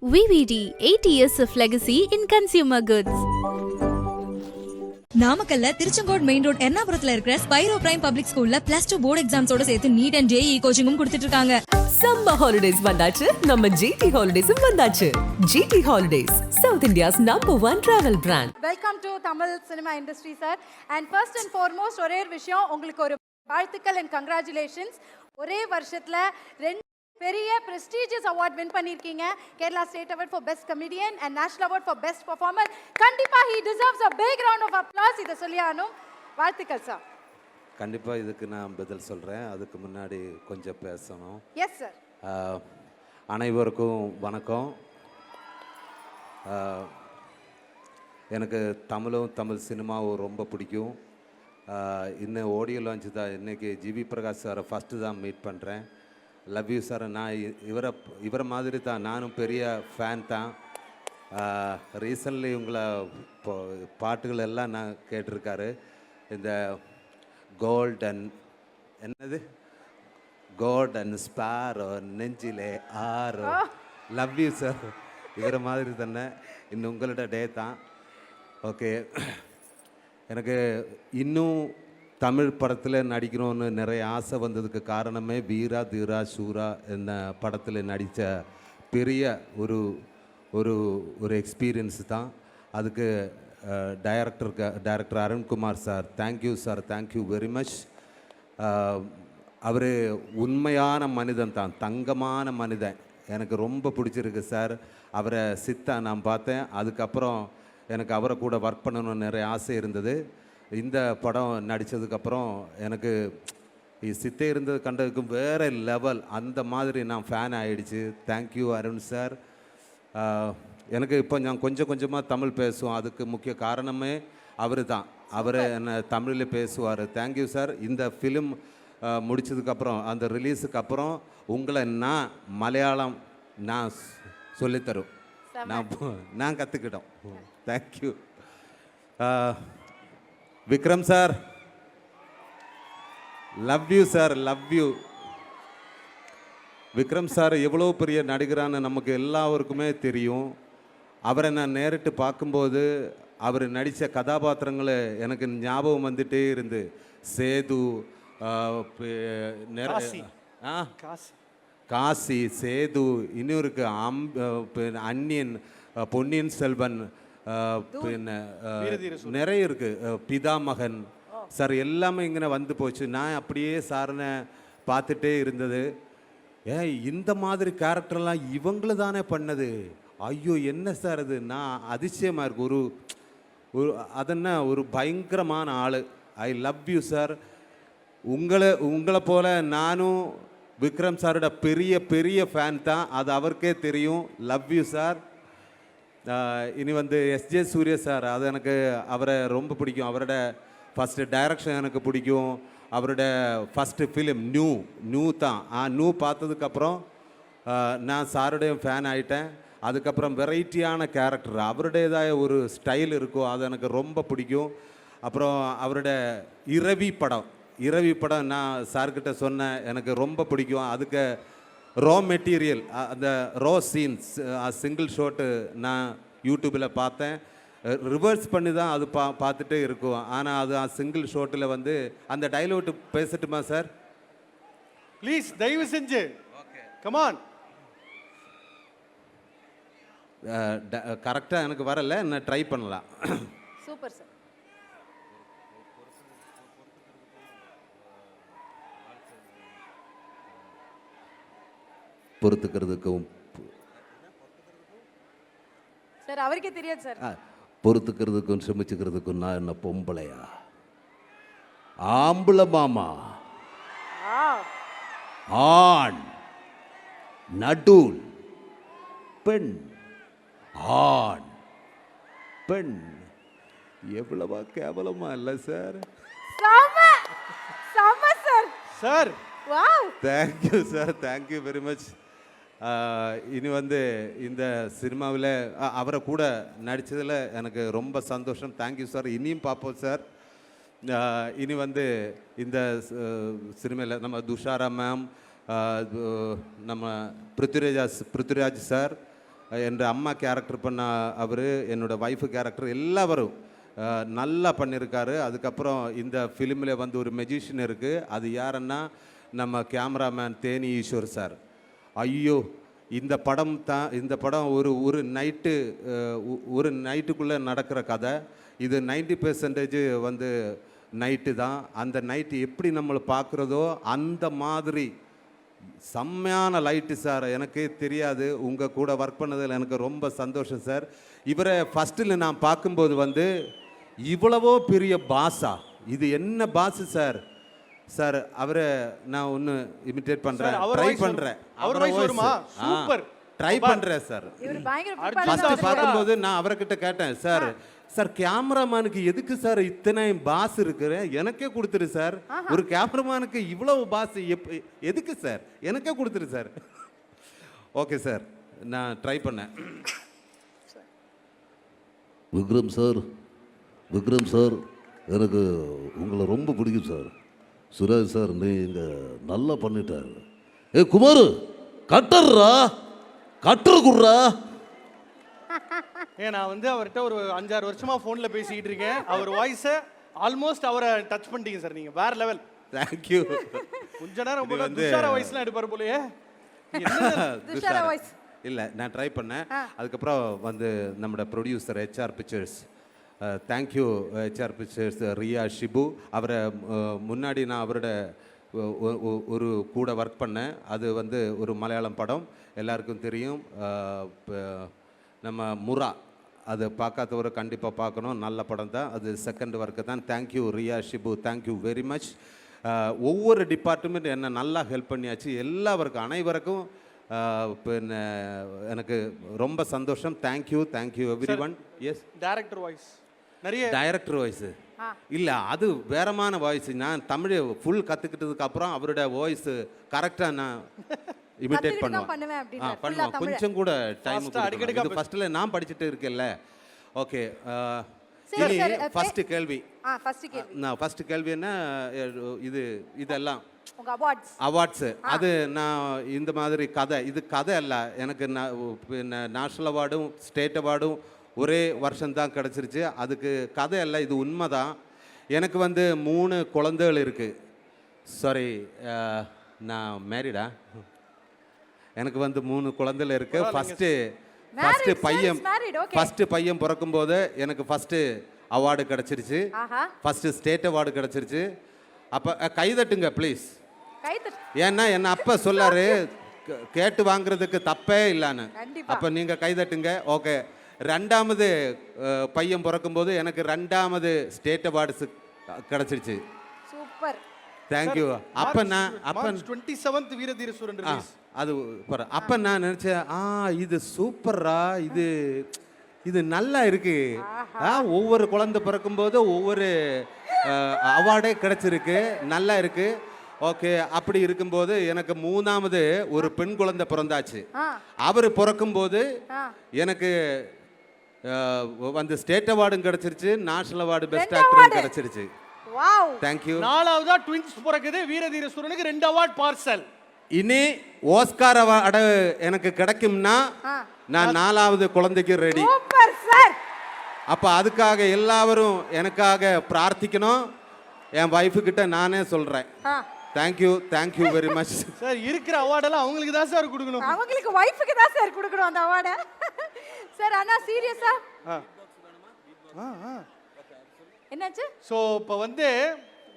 VVD, 80 years of legacy in consumer goods. நாமக்கல்ல Tiruchengode main road எர்ணாபுரத்துல இருக்கிற Spiro prime public ஸ்கூல்ல +2 board எக்ஸாம்ஸோட சேர்த்து NEET and JEE கோச்சிங்கும் கொடுத்துட்டு இருக்காங்க. சம்மர் ஹாலிடேஸ் வந்தாச்சு, நம்ம ஜிடி ஹாலிடேஸும் வந்தாச்சு. GT holidays, South India's #1 travel brand. Welcome to Tamil cinema industry sir. And first and foremost ஒரே ஒரு விஷயம், உங்களுக்கு ஒரு வாழ்த்துக்கள் அண்ட் கங்க்ராச்சுலேஷன்ஸ். ஒரே வருஷத்துல 2 பெரிய prestigious award win பண்ணிருக்கீங்க. Kerala state award for best comedian and national award for best performer. கண்டிப்பா he deserves a big round of applause. இத சொல்லியானும் வாழ்த்துக்கள் சார். கண்டிப்பா இதுக்கு நான் பதில் சொல்றேன். அதுக்கு முன்னாடி கொஞ்சம் பேசணும். Yes sir. அனைவருக்கும் வணக்கம். எனக்கு தமிழ் சினிமாவும் ரொம்ப பிடிக்கும். இன்னும் ஆடியோ லான்ச் தான் இன்னைக்கு ஜிவி பிரகாஷ் சாரை ஃபஸ்ட்டு தான் மீட் பண்ணுறேன். Love you sir. நான் இவரை மாதிரி தான் நானும் பெரிய ஃபேன் தான். ரீசன்ட்லி உங்களை பாட்டுகள் எல்லாம் நான் கேட்டிருக்காரு. இந்த கோல்ட் அண்ட் ஸ்பாரோ நெஞ்சிலே ஆரோ. Love you sir. இவரை மாதிரி தானே இன்னும் உங்களோட டே தான். ஓகே, எனக்கு இன்னும் தமிழ் படத்தில் நடிக்கணும்னு நிறைய ஆசை வந்ததுக்கு காரணமே வீரா தீரா சூரா என்ன படத்தில் நடித்த பெரிய ஒரு எக்ஸ்பீரியன்ஸ் தான். அதுக்கு director Arunkumar sir, thank you sir, thank you very much. அவர் உண்மையான மனிதன் தான், தங்கமான மனிதன். எனக்கு ரொம்ப பிடிச்சிருக்கு சார். அவரை நான் பார்த்தேன். அதுக்கப்புறம் எனக்கு அவரை கூட ஒர்க் பண்ணணும்னு நிறைய ஆசை இருந்தது. இந்த படம் நடித்ததுக்கப்புறம் எனக்கு சித்தே இருந்தது கண்டதுக்கும் வேறு லெவல், அந்த மாதிரி நான் ஃபேன் ஆகிடுச்சு. Thank you Arun sir. எனக்கு இப்போ நான் கொஞ்சமாக தமிழ் பேசுவோம். அதுக்கு முக்கிய காரணமே அவர் தான். அவர் என்ன தமிழில் பேசுவார். Thank you sir. இந்த ஃபிலிம் முடித்ததுக்கப்புறம், அந்த ரிலீஸுக்கு அப்புறம் உங்களை நான் மலையாளம் நான் சொல்லித்தரும், நான் கற்றுக்கிட்டோம். Thank you Vikram sir. Love you sir, love you. Vikram sir எவ்வளோ பெரிய நடிகரான்னு நமக்கு எல்லாருக்குமே தெரியும். அவரை நான் நேரிட்டு பார்க்கும்போது அவர் நடித்த கதாபாத்திரங்களை எனக்கு ஞாபகம் வந்துட்டே இருந்து. சேது, காசி, சேது, இன்னொருக்கு அன்னியன், பொன்னியின் செல்வன், പിന്നെ நிறைய இருக்குது, பிதாமகன் சார், எல்லாமே இங்கே வந்து போச்சு. நான் அப்படியே சாரனை பார்த்துட்டே இருந்தது. இந்த மாதிரி கேரக்டர்லாம் இவங்கள தானே பண்ணது. ஐயோ என்ன சார் அது, நான் அதிசயமாக இருக்கு. ஒரு அதென்ன ஒரு பயங்கரமான ஆள். I love you sir. உங்களை போல் நானும் விக்ரம் சாரோட பெரிய ஃபேன் தான். அது அவருக்கே தெரியும். Love you sir. இனி எஸ்ஜே சூர்யா சார், அது எனக்கு அவரை ரொம்ப பிடிக்கும். அவரோட ஃபஸ்ட்டு டைரக்ஷன் எனக்கு பிடிக்கும். அவரோட ஃபஸ்ட்டு ஃபிலிம் நியூ தான். நியூ பார்த்ததுக்கப்புறம் நான் சாருடைய ஃபேன் ஆகிட்டேன். அதுக்கப்புறம் வெரைட்டியான கேரக்டர், அவருடையதாக ஒரு ஸ்டைல் இருக்கும், அது எனக்கு ரொம்ப பிடிக்கும். அப்புறம் அவரோட இரவி படம் நான் சார்கிட்ட சொன்னேன், எனக்கு ரொம்ப பிடிக்கும். அதுக்கு ரா மெட்டீரியல், அந்த ரா சீன்ஸ், சிங்கிள் ஷாட்டு நான் யூடியூப்பில் பார்த்தேன். ரிவர்ஸ் பண்ணி தான் அது பார்த்துட்டே இருக்கும். ஆனால் அது சிங்கிள் ஷாட்டில் அந்த டைலாக் பேசட்டுமா சார்? ப்ளீஸ், தயவு செஞ்சு. கமான். கரெக்டாக எனக்கு வரல, நான் ட்ரை பண்ணலாம். Super sir. பொறுத்துக்கிறதுக்கும் சார் அவருக்கே தெரியாது சார். பொறுத்துக்கிறதுக்கும் சுமிச்சுக்கிறதுக்கும் நான் என்ன பொம்பளையா? ஆம்பளை மாமா, ஆண், நடுல், பெண், ஆண், பெண். எவ்வளவா கேவலமா இல்லை sir? Sir thank you sir, thank you very much. இனி இந்த சினிமாவில் அவரை கூட நடித்ததில் எனக்கு ரொம்ப சந்தோஷம். Thank you sir. இனியும் பார்ப்போம் சார். இனி இந்த சினிமாவில் நம்ம துஷாரா மேம், நம்ம பிருத்விராஜ் சார், என்ற அம்மா கேரக்டர் பண்ண அவர், என்னோட ஒய்ஃபு கேரக்டர் எல்லாரும் நல்லா பண்ணியிருக்காரு. அதுக்கப்புறம் இந்த ஃபிலிமில் வந்து ஒரு மெஜிஷியன் இருக்குது. அது யாருன்னா நம்ம கேமராமேன் தேனி ஈஸ்வர் சார். ஐயோ, இந்த படம் ஒரு நைட்டுக்குள்ளே நடக்கிற கதை. இது 90% வந்து நைட்டு தான். அந்த நைட்டு எப்படி நம்மளை பார்க்குறதோ அந்த மாதிரி செம்மையான லைட்டு சார். எனக்கே தெரியாது, உங்கள் கூட ஒர்க் பண்ணதில் எனக்கு ரொம்ப சந்தோஷம் சார். இவரை ஃபஸ்ட்டில் நான் பார்க்கும்போது வந்து இவ்வளவோ பெரிய பாஸா, இது என்ன பாஸு சார். சார் அவரை நான் ஒன்று இமிட்டேட் பண்ணுறேன், ட்ரை பண்ணுறேன். ட்ரை பண்ணுறேன் சார். இவர் பயங்கர ஃபஸ்ட்டு பார்க்கும்போது நான் அவர்கிட்ட கேட்டேன், சார் சார் கேமராமேனுக்கு எதுக்கு சார் இத்தனை பாஸ் இருக்கிற, எனக்கே கொடுத்துரு சார். ஒரு கேமராமேனுக்கு இவ்வளவு பாஸ் எதுக்கு சார், எனக்கே கொடுத்துரு சார். ஓகே சார், நான் ட்ரை பண்ணேன். விக்ரம் சார் எனக்கு உங்களை ரொம்ப பிடிக்கும் சார். சுரேஷ் சார் நீங்கள் நல்லா பண்ணிட்டாரு. குமார் கட்டர்ரா, கட்டர் குடுறா. நான் வந்து அவர்கிட்ட ஒரு 5-6 வருஷமா ஃபோன்ல பேசிக்கிட்டு இருக்கேன். அவர் வாய்ஸை ஆல்மோஸ்ட் அவரை டச் பண்ணிட்டீங்க சார். நீங்கள் வேற லெவல். தேங்க்யூ. கொஞ்ச நேரம் துஷார வாய்ஸ்லாம் எடுப்பார் போலயே. துஷாரா வாய்ஸ் இல்லை, நான் ட்ரை பண்ணேன். அதுக்கப்புறம் வந்து நம்மளோட producer HR pictures, thank you HR pictures Riya Shibu. அவரை முன்னாடி நான் அவரோட ஒரு கூட ஒர்க் பண்ணேன். அது வந்து ஒரு மலையாளம் படம், எல்லாருக்கும் தெரியும். நம்ம முரா, அது பார்க்காதவரை கண்டிப்பாக பார்க்கணும், நல்ல படம் தான் அது. செகண்ட் ஒர்க்கு தான். Thank you Riya Shibu, thank you very much. ஒவ்வொரு டிபார்ட்மெண்ட் என்ன நல்லா ஹெல்ப் பண்ணியாச்சு. எல்லாருக்கும் அனைவருக்கும் பின்ன எனக்கு ரொம்ப சந்தோஷம். Thank you everyone. Yes, director voice நிறைய. டைரக்டர் வாய்ஸு இல்லை, அது வேறமான வாய்ஸ். நான் தமிழ் ஃபுல் கற்றுக்கிட்டதுக்கு அப்புறம் அவரோட வாய்ஸு கரெக்டாக நான் இமிட்டேட் பண்ணுவேன். கொஞ்சம் கூட டைம் இது ஃபர்ஸ்ட்டில் நான் படிச்சுட்டு இருக்கேன்ல. ஓகே, ஃபர்ஸ்ட் கேள்வி என்ன, இதெல்லாம் அவார்ட்ஸு. அது நான் இந்த மாதிரி இது கதை அல்ல எனக்கு. நேஷ்னல் அவார்டும் ஸ்டேட் அவார்டும் ஒரே வருஷம்தான் கிடச்சிருச்சு. அதுக்கு கதை அல்ல, இது உண்மை தான். எனக்கு வந்து 3 குழந்தைகள் இருக்குது. சாரி, நான் மேரிடா. எனக்கு வந்து 3 குழந்தைகள் இருக்குது. ஃபஸ்ட்டு பையன் பிறக்கும்போது எனக்கு ஃபஸ்ட்டு அவார்டு கிடச்சிருச்சு. ஃபஸ்ட்டு ஸ்டேட் அவார்டு கிடச்சிருச்சு. அப்போ கைதட்டுங்க ப்ளீஸ். ஏன்னா என்ன அப்பா சொல்லாரு, கேட்டு வாங்குறதுக்கு தப்பே இல்லைன்னு. அப்போ நீங்கள் கைதட்டுங்க. ஓகே, 2வது பையன் பிறக்கும்போது எனக்கு 2வது ஸ்டேட் அவார்டு கிடச்சிருச்சு. Super, thank you. அப்போ நான் 27th வீரதீர சூரன் ரிலீஸ். அது அப்போ நான் நினச்சேன், இது சூப்பர்ரா, இது நல்லா இருக்கு. ஒவ்வொரு குழந்தை பிறக்கும்போது ஒவ்வொரு அவார்டே கிடைச்சிருக்கு, நல்லா இருக்கு. ஓகே, அப்படி இருக்கும்போது எனக்கு 3வது ஒரு பெண் குழந்தை பிறந்தாச்சு. அவர் பிறக்கும்போது எனக்கு வந்து ஸ்டேட் அவார்டும் கிடைச்சிருச்சு, நேஷனல் அவார்டு பெஸ்ட் ஆக்டரும் கிடைச்சிருச்சு. Wow, thank you. 4வதா ட்வின்ஸ் பிறக்குது. வீரதீர சூரனுக்கு 2 அவார்ட் பார்சல். இனி ஓஸ்கார் அவார்டு எனக்கு கிடைக்கும்னா நான் 4வது குழந்தைக்கு ரெடி. Super sir. அப்போ அதுக்காக எல்லாரும் எனக்காக பிரார்த்திக்கணும். என் வைஃபு கிட்ட நானே சொல்கிறேன். Thank you very much sir. இருக்கிற அவார்டெல்லாம் அவங்களுக்கு தான் சார் கொடுக்கணும். அவங்களுக்கு வைஃபுக்கு தான் சார் கொடுக்கணும் அந்த அவார்டை. சார் அண்ணா சீரியஸா என்னாச்சு? சோ இப்போ வந்து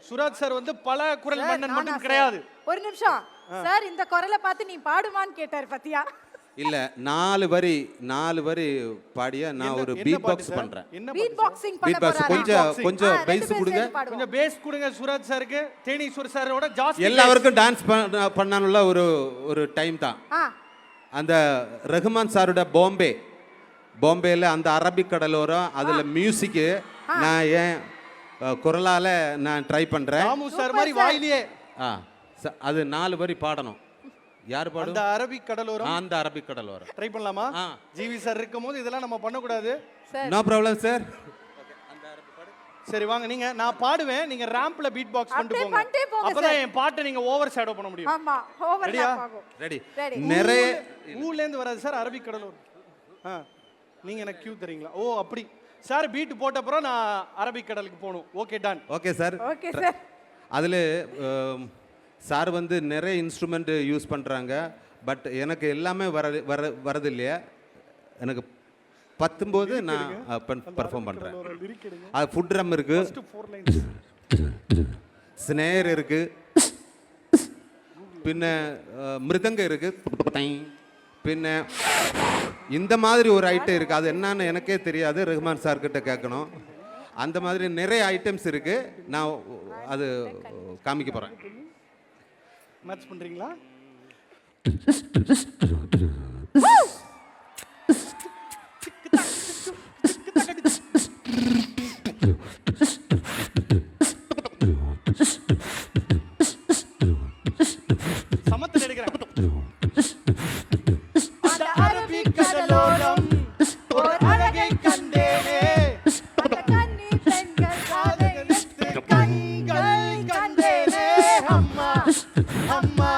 சுராஜ் சார் வந்து பல குரல் மன்னன் மட்டும் கிடையாது. ஒரு நிமிஷம் சார், இந்த குரலை பார்த்து நீ பாடுவான்னு கேட்டார் பத்தியா? இல்ல, 4 வரி பாடியா நான் ஒரு பீட் பாக்ஸ் பண்றேன். பீட் பாக்ஸிங் பண்ண போறாரு. கொஞ்சம் பேஸ் கொடுங்க. கொஞ்சம் பேஸ் கொடுங்க சுராஜ் சாருக்கு. தேனீஸ்வர் சாரோட ஜாஸ்தி எல்லாருக்கும் டான்ஸ் பண்ணனும்ல ஒரு டைம் தான். அந்த ரஹ்மான் சாரோட பாம்பேல அந்த அரபிக் கடலோரம் அதுல மியூசிக் நான் ஏன் குரலால நான் ட்ரை பண்றேன். ராமு சார் மாதிரி வாயிலே அது 4 வரி பாடணும். யார் பாடும்? அந்த அரபிக் கடலோரம். அந்த அரபிக் கடலோரம் ட்ரை பண்ணலாமா? ஜிவி சார் இருக்கும்போது இதெல்லாம் நம்ம பண்ண கூடாது. No problem sir. சரி வாங்க, நான் பாடுவேன், நீங்க ராம்ப்ல பீட் பாக்ஸ் பண்ணிட்டு போங்க. அப்பதான் என் பாட்டை நீங்க ஓவர் ஷேடோ பண்ண முடியும். ஆமா, ஓவர் ஷேடோ ஆகும். ரெடி. நிறைய ஊர்ல இருந்து வராது சார் அரபிக் கடலோரம். நீங்க எனக்கு கியூ தரீங்களா? ஓ அப்படி சார். பீட் போட்ட அப்புறம் நான் அரபிக் கடலுக்கு போகணும். Okay done. Okay sir. Okay sir. அதில் சார் வந்து நிறைய இன்ஸ்ட்ருமெண்ட் யூஸ் பண்ணுறாங்க. பட் எனக்கு எல்லாமே வரது இல்லையா. எனக்கு பத்தும்போது நான் பர்ஃபார்ம் பண்ணுறேன். அது ஃபுட் ட்ரம் இருக்குது, ஸ்னேர் இருக்குது, பின்ன மிருதங்க இருக்குது, பின்ன இந்த மாதிரி ஒரு ஐட்டம் இருக்குது. அது என்னன்னு எனக்கே தெரியாது. ரஹ்மான் சார்கிட்ட கேட்கணும். அந்த மாதிரி நிறைய ஐட்டம்ஸ் இருக்குது. நான் அது காமிக்க போகிறேன். மேட்ச் பண்ணுறீங்களா? சமத்தில் எடுக்கிறேன். அந்த அரபிக் கடலோரம் ஒரு அழகை கண்டேனே, அந்த கன்னி பெண்கள் காதையிட்டு கண்கள் கண்டேனே. அம்மா அம்மா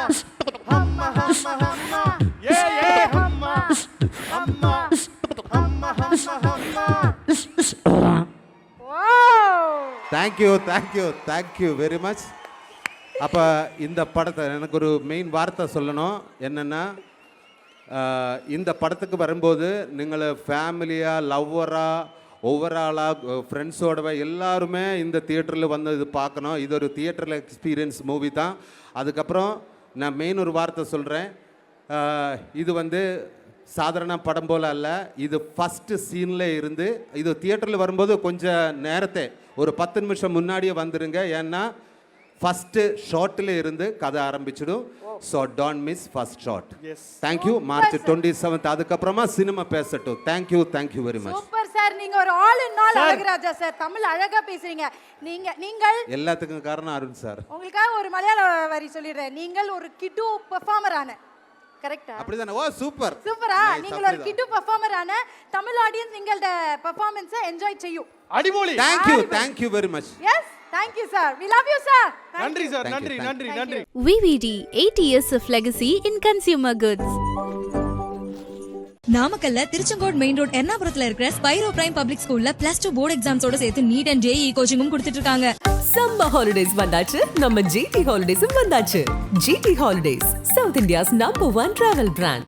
அம்மா அம்மா அம்மா ஏ ஏ அம்மா அம்மா அம்மா அம்மா அம்மா. Thank you very much. அப்போ இந்த படத்தை எனக்கு ஒரு மெயின் வார்த்தை சொல்லணும். என்னென்னா, இந்த படத்துக்கு வரும்போது நீங்கள் ஃபேமிலியாக, லவ்வராக, ஓவராலாக, ஃப்ரெண்ட்ஸோடவே எல்லாருமே இந்த தியேட்டரில் வந்து இது பார்க்கணும். இது ஒரு தியேட்டரில் எக்ஸ்பீரியன்ஸ் மூவி தான். அதுக்கப்புறம் நான் மெயின் ஒரு வார்த்தை சொல்கிறேன். இது வந்து சாதாரண படம் போல் அல்ல. இது ஃபஸ்ட்டு சீனில் இருந்து, இது தியேட்டரில் வரும்போது கொஞ்சம் நேரத்தை ஒரு 10 நிமிஷம் முன்னாடியே வந்துடுங்க. ஏன்னா ஃபஸ்ட்டு ஷார்ட்டில் இருந்து கதை ஆரம்பிச்சிடும். So don't miss first short. Thank you. March 27. அதுக்கப்புறமா சினிமா பேசட்டும். Thank you very much. Super sir. நீங்க ஒரு all in all Azhagaraja sir. Tamil அழகா பேசுறீங்க. நீங்கள் எல்லாத்துக்கும் காரணம் அருண் சார். உங்களுக்காக ஒரு மலையாள வரி சொல்லிடுறேன். நீங்கள் ஒரு கிட்டு பெர்ஃபார்மர் ஆன, கரெக்ட்டா? அப்படிதானே? ஓ சூப்பர். சூப்பரா. நீங்கள் ஒரு கிட்டு பெர்ஃபார்மர் ஆன தமிழ் ஆடியன்ஸ் எங்களோட பெர்ஃபார்மன்ஸை என்ஜாய் செய்யும். அடிபோலி. Thank you very much. Yes, thank you sir. We love you sir. நன்றி சார். நன்றி. VVD, 8 years of legacy in consumer goods. நாமக்கல்ல திருச்செங்கோடு மெயின் ரோட் எர்ணாபுரத்துல இருக்கிற ஸ்பைரோ பிரைம் பப்ளிக் ஸ்கூல்ல +2 போர்டு எக்ஸாம்ஸோட சேர்த்து நீட் அண்ட் ஜேஇ கோச்சிங்கும் கொடுத்துட்டு இருக்காங்க. சம்மர் ஹாலிடேஸ் வந்தாச்சு, நம்ம GT ஹாலிடேஸும் வந்தாச்சு. GT holidays, South India's number 1 travel brand.